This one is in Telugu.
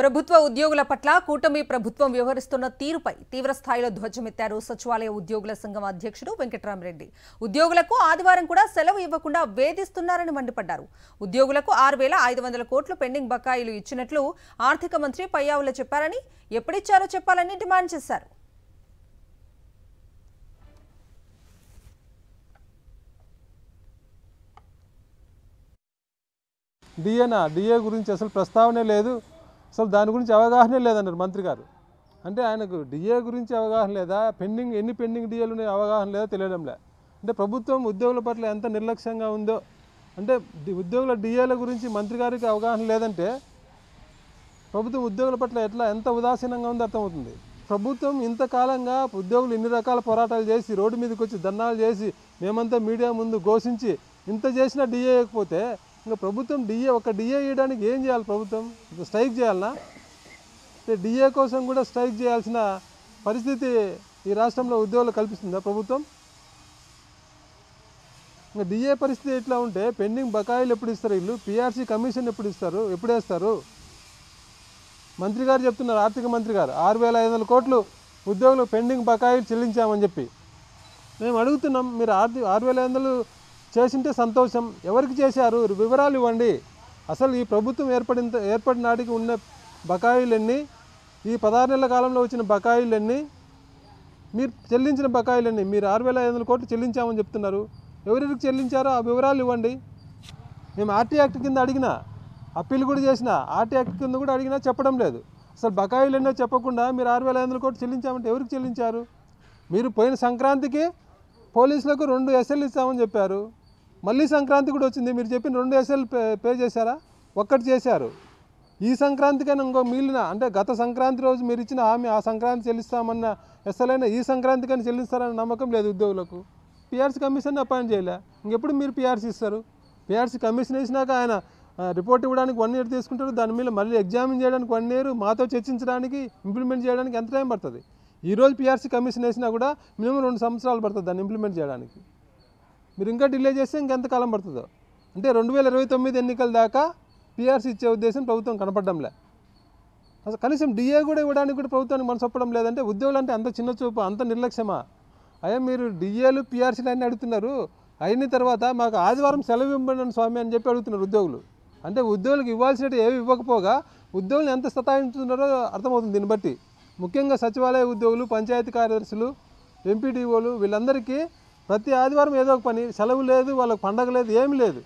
ప్రభుత్వ ఉద్యోగుల పట్ల కూటమి ప్రభుత్వం వ్యవహరిస్తున్న తీరుపై తీవ్ర స్థాయిలో ధ్వజమెత్తారు సచివాలయ ఉద్యోగుల సంఘం అధ్యక్షుడు వెంకటరామరెడ్డి. ఉద్యోగులకు ఆదివారం కూడా సెలవు ఇవ్వకుండా వేధిస్తున్నారని మండిపడ్డారు. ఉద్యోగులకు 6,500 కోట్లు పెండింగ్ బకాయిలు ఇచ్చినట్లు ఆర్థిక మంత్రి పయ్యావుల చెప్పారని, ఎప్పుడిచ్చారో చెప్పాలని డిమాండ్ చేశారు. డిఏ గురించి అసలు ప్రస్తావనే లేదు, అసలు దాని గురించి అవగాహనే లేదన్నారు మంత్రి గారు. అంటే ఆయనకు డిఏ గురించి అవగాహన లేదా, ఎన్ని పెండింగ్ డిఏలు ఉన్నాయో అవగాహన లేదా తెలియడంలే. అంటే ప్రభుత్వం ఉద్యోగుల పట్ల ఎంత నిర్లక్ష్యంగా ఉందో, అంటే ఉద్యోగుల డిఏల గురించి మంత్రి గారికి అవగాహన లేదంటే ప్రభుత్వం ఉద్యోగుల పట్ల ఎంత ఉదాసీనంగా ఉందో అర్థమవుతుంది. ప్రభుత్వం ఇంతకాలంగా ఉద్యోగులు ఇన్ని రకాల పోరాటాలు చేసి రోడ్డు మీదకి వచ్చి ధర్నాలు చేసి మేమంతా మీడియా ముందు ఘోషించి ఇంత చేసినా డిఏ ఇవ్వకపోతే ఇంకా ప్రభుత్వం ఒక డిఏ ఇవ్వడానికి ఏం చేయాలి? ప్రభుత్వం స్ట్రైక్ చేయాలనా? డిఏ కోసం కూడా స్ట్రైక్ చేయాల్సిన పరిస్థితి ఈ రాష్ట్రంలో ఉద్యోగులు కల్పిస్తుందా ప్రభుత్వం? ఇంకా డిఏ పరిస్థితి ఎట్లా ఉంటే పెండింగ్ బకాయిలు ఎప్పుడు ఇస్తారు? వీళ్ళు పిఆర్సీ కమిషన్ ఎప్పుడు వేస్తారు? మంత్రి గారు చెప్తున్నారు, ఆర్థిక మంత్రి గారు 6,500 కోట్లు ఉద్యోగులు పెండింగ్ బకాయిలు చెల్లించామని చెప్పి. మేము అడుగుతున్నాం, మీరు 6,500 చేసింటే సంతోషం, ఎవరికి చేశారు వివరాలు ఇవ్వండి. అసలు ఈ ప్రభుత్వం ఏర్పడిన నాటికి ఉన్న బకాయిలన్నీ, ఈ 16 నెలల కాలంలో వచ్చిన బకాయిలన్నీ, మీరు చెల్లించిన బకాయిలన్నీ, మీరు 6,500 కోట్లు చెల్లించామని చెప్తున్నారు. ఎవరికి చెల్లించారో ఆ వివరాలు ఇవ్వండి. మేము ఆర్టీ యాక్ట్ కింద అడిగినా, అప్పీల్ కూడా చేసిన, ఆర్టీ యాక్ట్ కింద కూడా అడిగినా చెప్పడం లేదు. అసలు బకాయిలు ఎన్నో చెప్పకుండా మీరు 6,500 కోట్లు చెల్లించామంటే ఎవరికి చెల్లించారు? మీరు పోయిన సంక్రాంతికి పోలీసులకు 2 ఎస్ఎల్ ఇస్తామని చెప్పారు. మళ్ళీ సంక్రాంతి కూడా వచ్చింది, మీరు చెప్పిన 2 ఎస్ఎల్ పే చేశారా? ఒక్కటి చేశారు. ఈ సంక్రాంతికైనా ఇంకో మిగిలిన, అంటే గత సంక్రాంతి రోజు మీరు ఇచ్చిన హామీ ఆ సంక్రాంతి చెల్లిస్తామన్న ఎస్ఎల్ అయినా ఈ సంక్రాంతికైనా చెల్లిస్తారన్న నమ్మకం లేదు ఉద్యోగులకు. పిఆర్సీ కమిషన్ అపాయింట్ చేయలే, ఇంకెప్పుడు మీరు పిఆర్సీ ఇస్తారు? పిఆర్సీ కమిషన్ వేసినాక ఆయన రిపోర్ట్ ఇవ్వడానికి 1 ఇయర్ తీసుకుంటారు, దాని మీద మళ్ళీ ఎగ్జామిన్ చేయడానికి 1 ఇయర్, మాతో చర్చించడానికి, ఇంప్లిమెంట్ చేయడానికి ఎంత టైం పడుతుంది? ఈరోజు పిఆర్సీ కమిషన్ వేసినా కూడా మినిమం 2 సంవత్సరాలు పడుతుంది దాన్ని ఇంప్లిమెంట్ చేయడానికి. మీరు ఇంకా డిలే చేస్తే ఇంకెంతకాలం పడుతుందో. అంటే 2029 ఎన్నికల దాకా పిఆర్సీ ఇచ్చే ఉద్దేశం ప్రభుత్వం కనపడడంలే. అసలు కనీసం డిఏ కూడా ఇవ్వడానికి కూడా ప్రభుత్వానికి మనసు ఒప్పడం లేదంటే ఉద్యోగులు అంటే అంత చిన్న చూపు, అంత నిర్లక్ష్యమా? అయ్యా మీరు డిఏలు పిఆర్సీలు అన్నీ అడుగుతున్నారు, అయిన తర్వాత మాకు ఆదివారం సెలవు ఇవ్వండి స్వామి అని చెప్పి అడుగుతున్నారు ఉద్యోగులు. అంటే ఉద్యోగులకు ఇవ్వాల్సినట్టు ఏవి ఇవ్వకపోగా ఉద్యోగులు ఎంత సతాయించుతున్నారో అర్థమవుతుంది దీన్ని బట్టి. ముఖ్యంగా సచివాలయ ఉద్యోగులు, పంచాయతీ కార్యదర్శులు, ఎంపీడీఓలు, వీళ్ళందరికీ ప్రతి ఆదివారం ఏదో ఒక పని, సెలవు లేదు, వాళ్ళకి పండగ లేదు, ఏమీ లేదు.